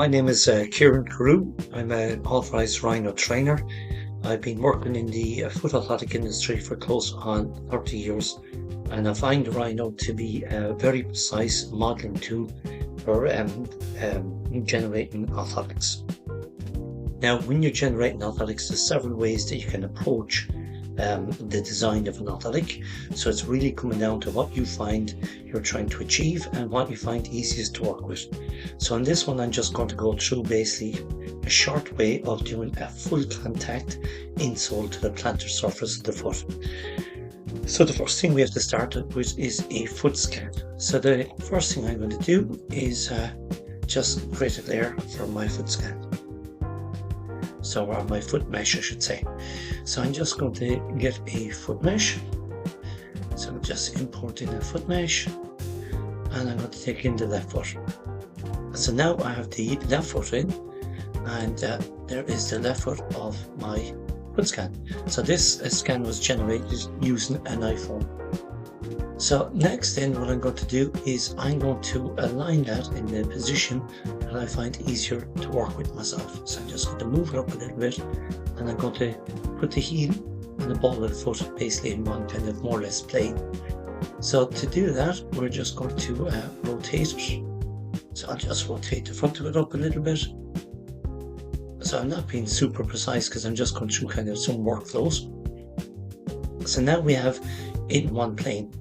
My name is Kieran Carew. I'm an authorised Rhino trainer. I've been working in the foot orthotic industry for close on 30 years, and I find Rhino to be a very precise modelling tool for generating orthotics. Now, when you're generating orthotics, there's several ways that you can approach the design of an orthotic. So it's really coming down to what you find you're trying to achieve and what you find easiest to work with. So in this one, I'm just going to go through basically a short way of doing a full contact insole to the plantar surface of the foot. So the first thing we have to start with is a foot scan. So the first thing I'm going to do is just create a layer for my foot scan. So, or my foot mesh, I should say. So I'm just going to get a foot mesh. So I'm just importing a foot mesh, and I'm going to take in the left foot. So now I have the left foot in, and there is the left foot of my foot scan. So this scan was generated using an iPhone. So next then what I'm going to do is I'm going to align that in the position that I find easier to work with myself. So I'm just going to move it up a little bit, and I'm going to put the heel and the ball of the foot basically in one kind of more or less plane. So to do that, we're just going to rotate it. So I'll just rotate the front of it up a little bit. So I'm not being super precise because I'm just going through kind of some workflows. So now we have in one plane.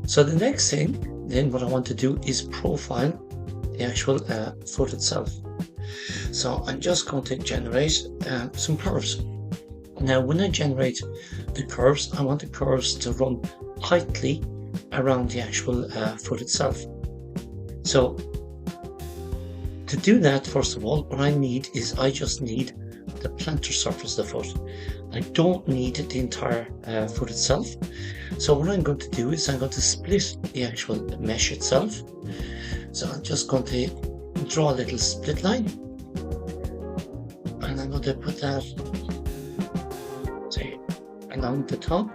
So the next thing then what I want to do is profile the actual foot itself. So I'm just going to generate some curves. Now when I generate the curves, I want the curves to run tightly around the actual foot itself. So to do that, first of all, what I need is I just need the plantar surface of the foot. I don't need the entire foot itself. So what I'm going to do is I'm going to split the actual mesh itself. So I'm just going to draw a little split line, and I'm going to put that, say, along the top.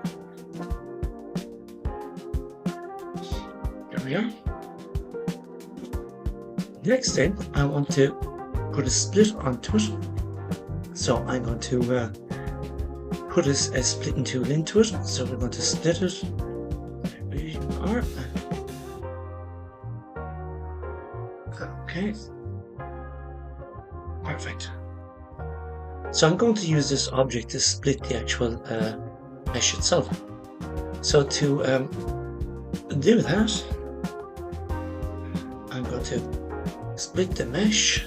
There we are. Next then, I want to put a split onto it. So I'm going to put a splitting tool into it. So we're going to split it. There we are. Okay. Perfect. So I'm going to use this object to split the actual mesh itself. So to do that, I'm going to split the mesh.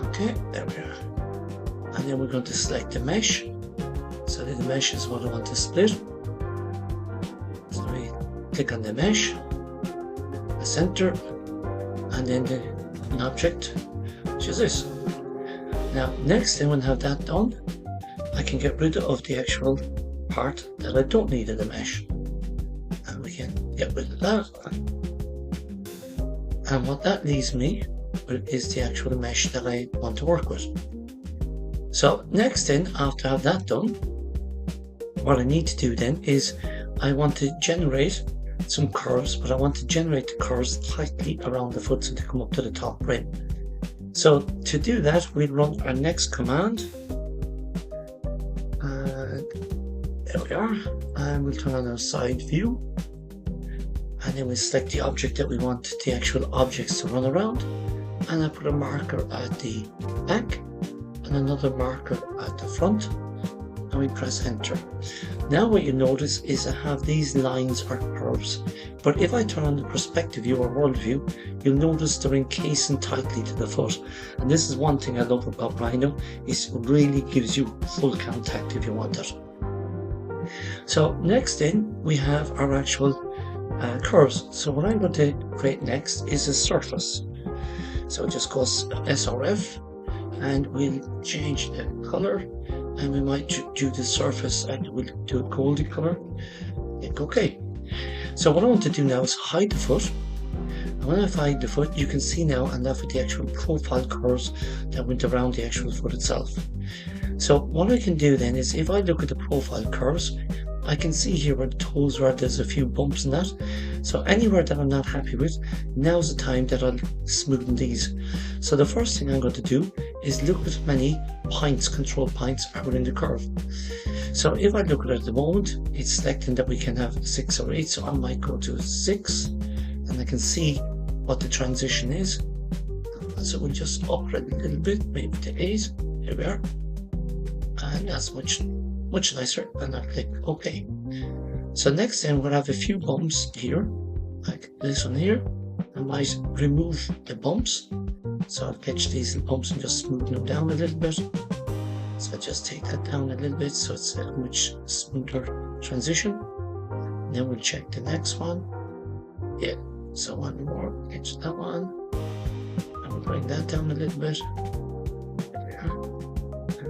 Okay, there we are. And then we're going to select the mesh. So the mesh is what I want to split. So we click on the mesh, the center, and then an object, which is this. Now, next thing when I have that done, I can get rid of the actual part that I don't need in the mesh. And we can get rid of that. And what that leaves me is the actual mesh that I want to work with. So next then, after I have that done, what I need to do then is I want to generate some curves, but I want to generate the curves tightly around the foot so they come up to the top rim. So to do that, we'll run our next command. There we are, and we'll turn on our side view, and then we'll select the object that we want the actual objects to run around, and I put a marker at the back and another marker at the front, and we press enter. Now what you notice is I have these lines or curves, but if I turn on the perspective view or world view, you'll notice they're encasing tightly to the foot. And this is one thing I love about Rhino, is it really gives you full contact if you want it. So next then we have our actual curves. So what I'm going to create next is a surface. So it just goes SRF, and we'll change the color, and we might do the surface and we'll do a golden color. Click OK. So what I want to do now is hide the foot. And when I hide the foot, you can see now I'm left with the actual profile curves that went around the actual foot itself. So what I can do then is if I look at the profile curves, I can see here where the toes were, there's a few bumps in that. So anywhere that I'm not happy with, now's the time that I'll smoothen these. So the first thing I'm going to do is look at how many points, control points, are within the curve. So if I look at it at the moment, it's selecting that we can have 6 or 8, so I might go to 6, and I can see what the transition is. So we'll just up it a little bit, maybe to 8, here we are, and that's much nicer, and I'll click OK. So next then we'll have a few bumps here, like this one here. I might remove the bumps, so I'll catch these bumps and just smooth them down a little bit. So I just take that down a little bit so it's a much smoother transition. And then we'll check the next one. Yeah, so one more, catch that one. And we'll bring that down a little bit.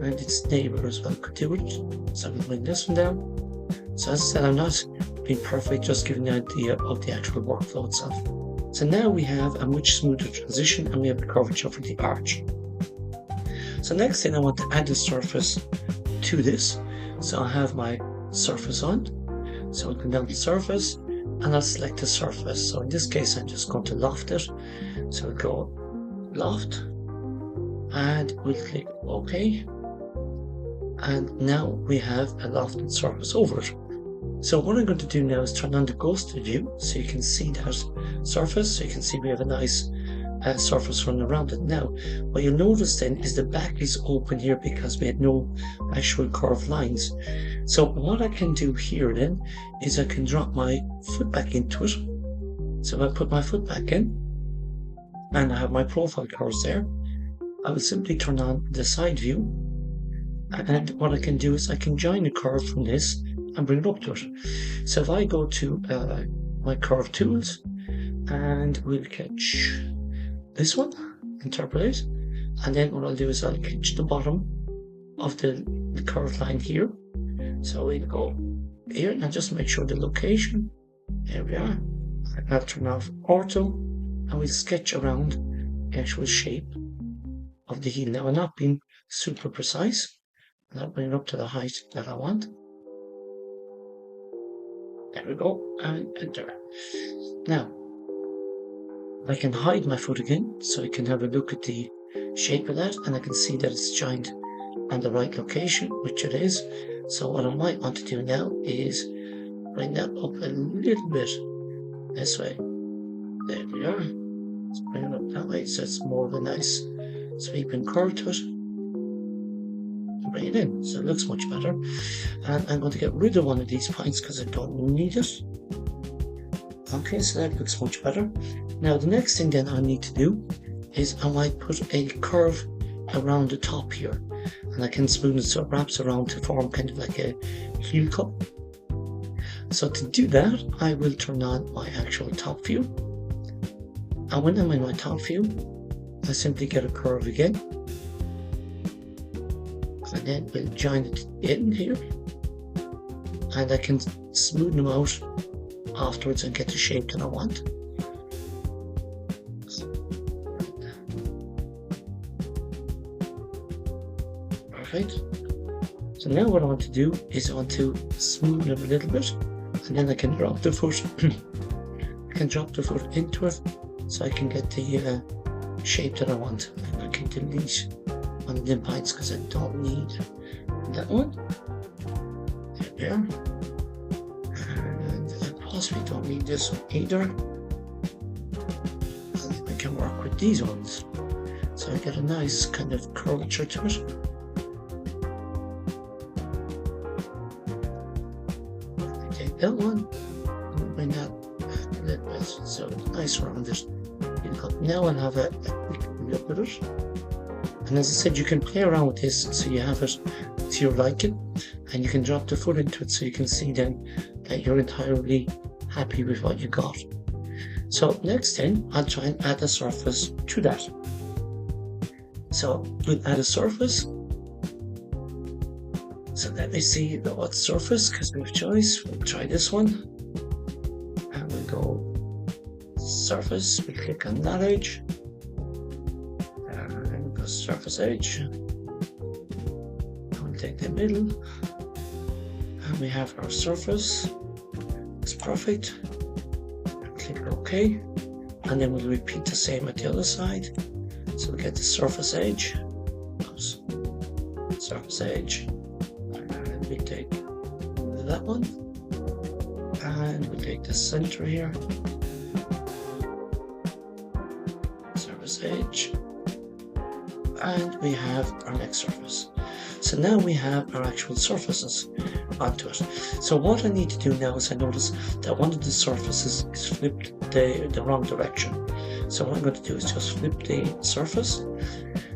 And its neighbour as well could do it. So we'll bring this one down. So as I said, I'm not being perfect, just giving you an idea of the actual workflow itself. So now we have a much smoother transition and we have the curvature for the arch. So next thing, I want to add a surface to this. So I have my surface on. So I'll come down to surface and I'll select the surface. So in this case, I'm just going to loft it. So we'll go loft and we'll click OK. And now we have a lofted surface over it. So what I'm going to do now is turn on the ghosted view so you can see that surface. So you can see we have a nice surface running around it. Now what you'll notice then is the back is open here because we had no actual curved lines. So what I can do here then is I can drop my foot back into it. So if I put my foot back in and I have my profile curves there, I will simply turn on the side view, and what I can do is I can join the curve from this and bring it up to it. So if I go to my curve tools and we'll catch this one, interpolate, and then what I'll do is I'll catch the bottom of the curved line here. So we'll go here and just make sure the location, there we are. I'll turn off ortho and we'll sketch around the actual shape of the heel. Now I'm not being super precise, and I'll bring it up to the height that I want. There we go, and enter. Now I can hide my foot again so I can have a look at the shape of that, and I can see that it's joined on the right location, which it is. So what I might want to do now is bring that up a little bit this way. There we are. Let's bring it up that way so it's more of a nice sweeping curve to it. Bring it in so it looks much better. And I'm going to get rid of one of these points because I don't need it. Okay, so that looks much better. Now the next thing then I need to do is I might put a curve around the top here, and I can smoothen it so it wraps around to form kind of like a heel cup. So to do that, I will turn on my actual top view, and when I'm in my top view, I simply get a curve again, and then we'll join it in here, and I can smoothen them out afterwards and get the shape that I want. Perfect. So now what I want to do is I want to smoothen it a little bit, and then I can drop the foot. I can drop the foot into it so I can get the shape that I want. And I can delete one of the points because I don't need that one. There we are. And I possibly don't need this one either. And I can work with these ones. So I get a nice kind of curvature to it. That one, and bring that a little bit so it's nice rounded. Now I'll have a quick look at it, and as I said, you can play around with this so you have it to your liking, and you can drop the foot into it so you can see then that you're entirely happy with what you got. So next then I'll try and add a surface to that. So we'll add a surface. So let me see what surface, because we have choice. We'll try this one. And we'll go surface. We click on that edge. And we'll go surface edge. And we'll take the middle. And we have our surface. It's perfect. Click OK. And then we'll repeat the same at the other side. So we get the surface edge. Oops. Surface edge. And we take that one. And we take the center here. Surface edge. And we have our next surface. So now we have our actual surfaces onto it. So what I need to do now is I notice that one of the surfaces is flipped the wrong direction. So what I'm going to do is just flip the surface.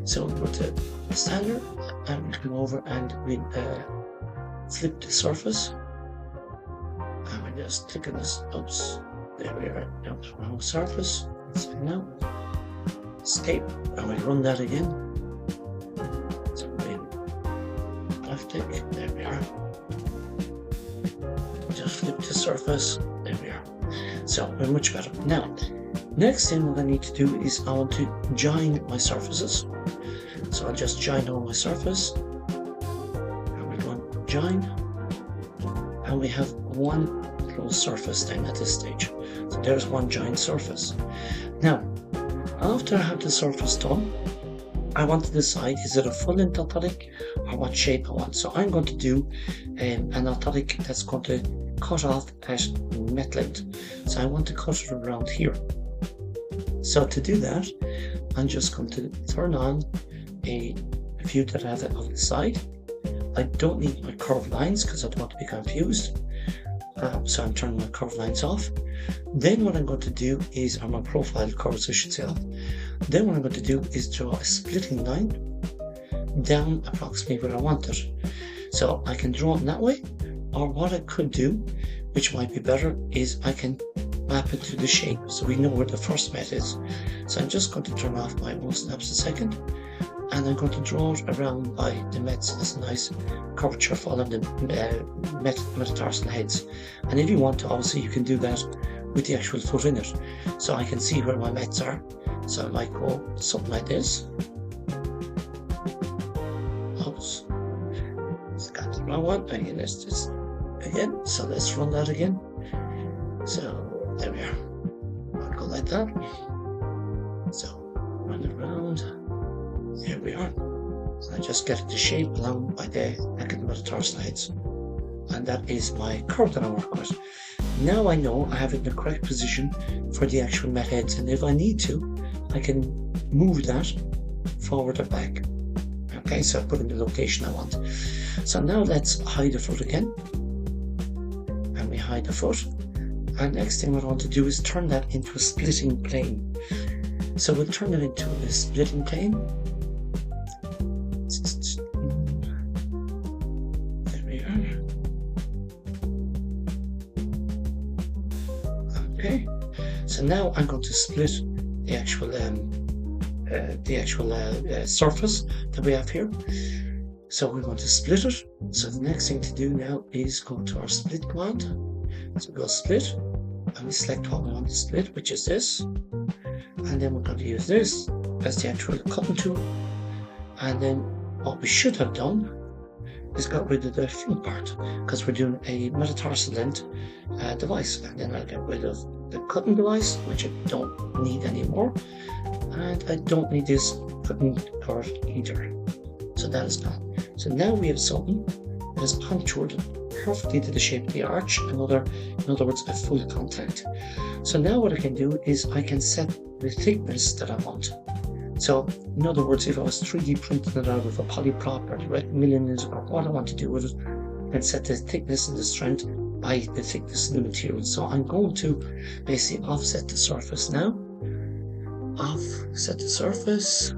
So we'll go to standard and we'll come over and we'll flip the surface. And we're just clicking this. Oops. There we are. Now the wrong surface. So now escape and we'll run that again. There we are. Just flip the surface. There we are. So we're much better. Now, next thing what I need to do is I want to join my surfaces. So I'll just join all my surface. And we're going to join. And we have one closed surface then at this stage. So there's one joined surface. Now, after I have the surface done, I want to decide, is it a full length orthotic or what shape I want. So I'm going to do an orthotic that's going to cut off at met length. So I want to cut it around here. So to do that, I'm just going to turn on a view that I have it on the side. I don't need my curved lines because I don't want to be confused. So I'm turning my curved lines off. Then what I'm going to do is, or my profile curves I should say off. Then what I'm going to do is draw a splitting line down approximately where I want it. So I can draw it that way, or what I could do, which might be better, is I can map it to the shape so we know where the first met is. So I'm just going to turn off my 1 snaps a second, and I'm going to draw it around by the mets as a nice curvature following the metatarsal heads. And if you want to, obviously you can do that with the actual foot in it. So I can see where my mets are. So I might go something like this. Oops. It's got the wrong one. Again, let's just again. So let's run that again. So there we are. I'll go like that. So run it around. Here we are. So I just get the shape along by the neck of the metatarsal heads. And that is my curve that I'm working with. Now I know I have it in the correct position for the actual met heads, and if I need to, I can move that forward or back. Okay, so I put in the location I want. So now let's hide the foot again. And we hide the foot. And next thing what I want to do is turn that into a splitting plane. So we'll turn it into a splitting plane. There we are. Okay. So now I'm going to split the actual surface that we have here. So we're going to split it. So the next thing to do now is go to our split command. So we go split, and we select what we want to split, which is this. And then we're going to use this as the actual cutting tool. And then what we should have done is got rid of the fill part, because we're doing a metatarsal length device. And then I'll get rid of the cutting device, which I don't need anymore. And I don't need this cutting curve either. So that is gone. So now we have something that is contoured perfectly to the shape of the arch, in other words, a full contact. So now what I can do is I can set the thickness that I want. So in other words, if I was 3D printing it out with a polyprop or direct milling it, or what I want to do with it, and set the thickness and the strength by the thickness of the material. So I'm going to basically offset the surface now. Offset the surface.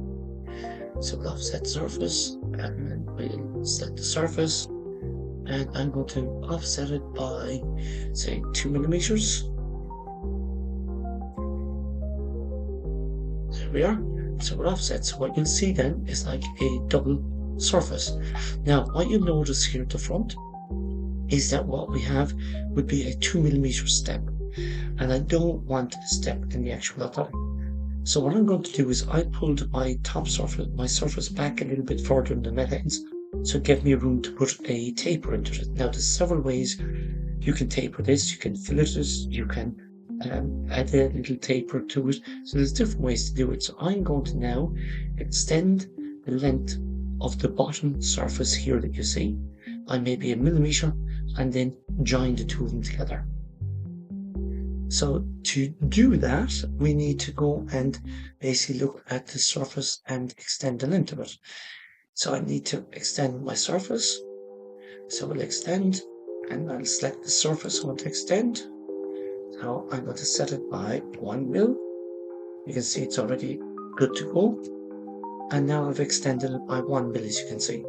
So we'll offset the surface, and then we'll set the surface, and I'm going to offset it by, say, 2 millimeters. There we are. So we're offset. So what you'll see then is like a double surface. Now, what you'll notice here at the front is that what we have would be a 2 millimeter step, and I don't want a step in the actual orthotic. So what I'm going to do is I pulled my top surface, my surface back a little bit further in the met ends, so it gave me room to put a taper into it. Now there's several ways you can taper this. You can fillet it, you can add a little taper to it. So there's different ways to do it. So I'm going to now extend the length of the bottom surface here that you see by maybe 1 millimeter, and then join the two of them together. So to do that, we need to go and basically look at the surface and extend the length of it. So I need to extend my surface. So we'll extend, and I'll select the surface I want to extend. So I'm going to set it by 1 mil. You can see it's already good to go. And now I've extended it by 1 mil, as you can see.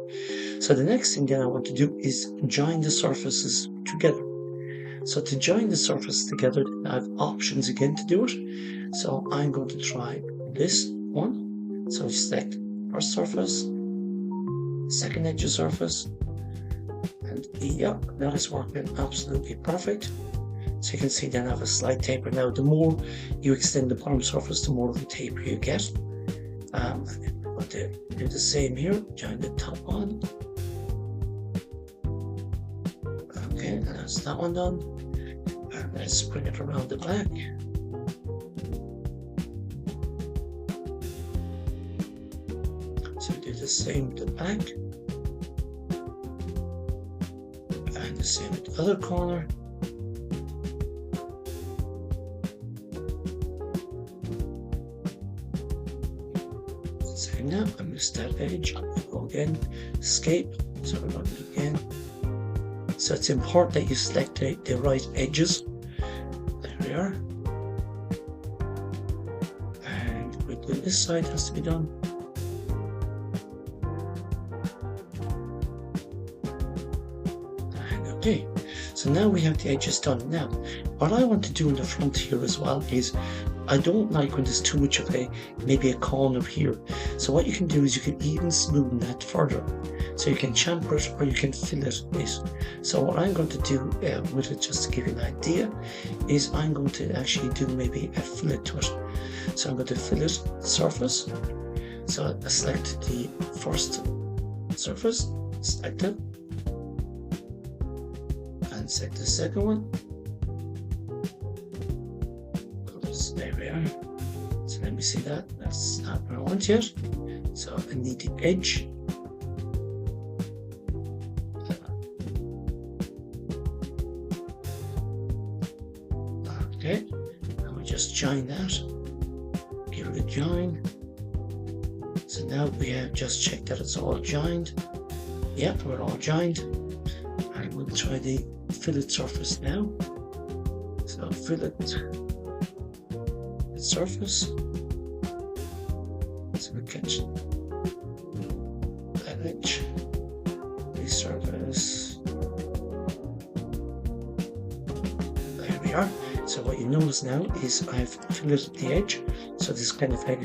So the next thing that I want to do is join the surfaces together. So to join the surface together, I have options again to do it. So I'm going to try this one. So select first surface, second edge of surface, and yeah, that is working absolutely perfect. So you can see then I have a slight taper. Now the more you extend the bottom surface, the more of the taper you get. And then we're going to do the same here, join the top one. Okay, that's that one done. And let's bring it around the back. So do the same with the back. And the same with the other corner. Same now, I missed that edge. Go again, escape. So we're going to do again. So it's important that you select the right edges. There we are. And quickly this side has to be done. And okay, so now we have the edges done. Now, what I want to do in the front here as well is, I don't like when there's too much of maybe a corner here. So what you can do is you can even smoothen that further. So you can chamfer it or you can fill it with. So what I'm going to do with it, just to give you an idea, is I'm going to actually do maybe a fillet to it. So I'm going to fillet the surface. So I select the first surface, select it, and select the second one. There we are. So let me see that. That's not what I want yet. So I need the edge. Okay, and we just join that. Give it a join. So now we have just checked that it's all joined. Yep, we're all joined. And we'll try the fillet surface now. So fillet surface. So we catch that edge. The surface. There we are. So what you notice now is I've filleted the edge. So this kind of a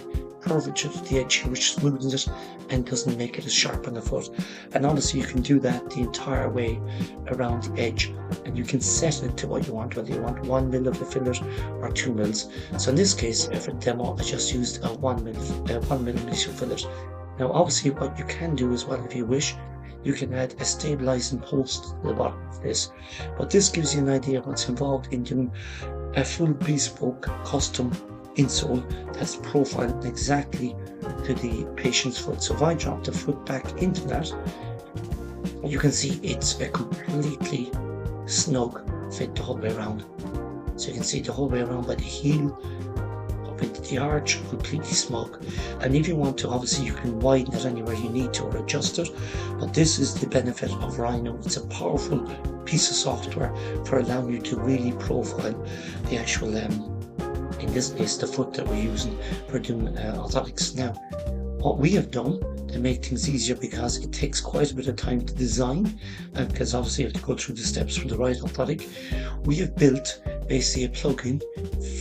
curvature to the edge here, which smoothens it and doesn't make it as sharp on the foot. And honestly, you can do that the entire way around the edge, and you can set it to what you want, whether you want 1 mil of the fillet or 2 mils. So in this case, for demo, I just used a 1 millimeter fillet. Now obviously what you can do as well, if you wish, you can add a stabilizing post to the bottom of this. But this gives you an idea of what's involved in doing a full bespoke custom insole that's profiled exactly to the patient's foot. So if I drop the foot back into that, you can see it's a completely snug fit the whole way around. So you can see the whole way around by the heel up into the arch, completely snug. And if you want to, obviously you can widen it anywhere you need to or adjust it. But this is the benefit of Rhino. It's a powerful piece of software for allowing you to really profile the actual in this case the foot that we're using for doing orthotics. Now what we have done to make things easier, because it takes quite a bit of time to design, because obviously you have to go through the steps for the right orthotic, we have built basically a plugin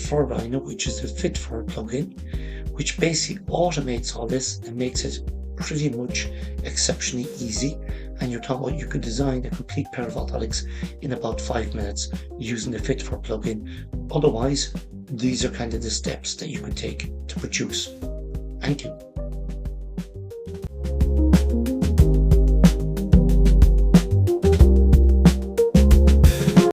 for Rhino, which is the Fit4 Plugin, which basically automates all this and makes it pretty much exceptionally easy. And you're talking about you could design a complete pair of orthotics in about 5 minutes using the Fit4 Plugin. Otherwise, these are kind of the steps that you can take to produce. Thank you.